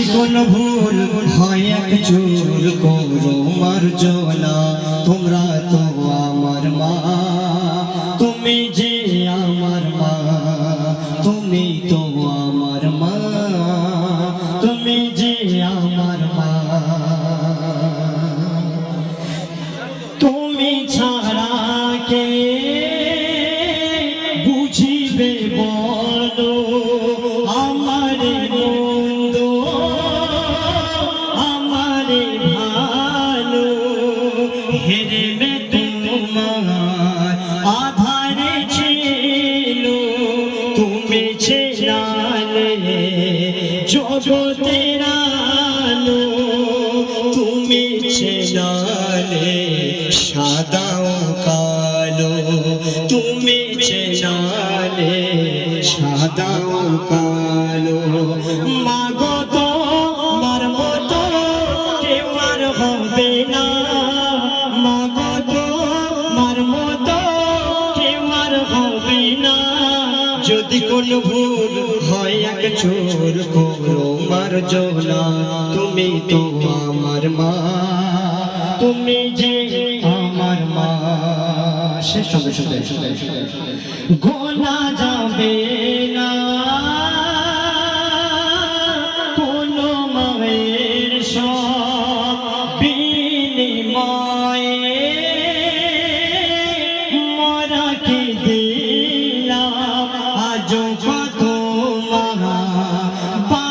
কোনো ভুল হয় এক চুল করো মার্জনা তোমরা তো আমার মা তুমি যে আমার মা তুমি তো আমার মা তুমি যে আমার মা তুমি ছাড়া কে বুঝিবে বলো আমার মন্দ আমার ভালো হেরে তোমার আধারে ছিল তুমি চেনালে জগতের আলো তুমি চেনালে সাদা ও কালো তুমি চেনালে সাদা ও কালো মাগো তোমার মতো কেউ আর হবে না মাগো তোমার মতো কেউ আর হবে না যদি কোনো ভুল হয় এক চোর করো মার্জনা তুমি তো আমার মা তুমি যে আমার মা শেষ হবে গোনা যাবে না কোনো মায়ের সব বিনিময়ে মরাকে দিলাম আজ কত মা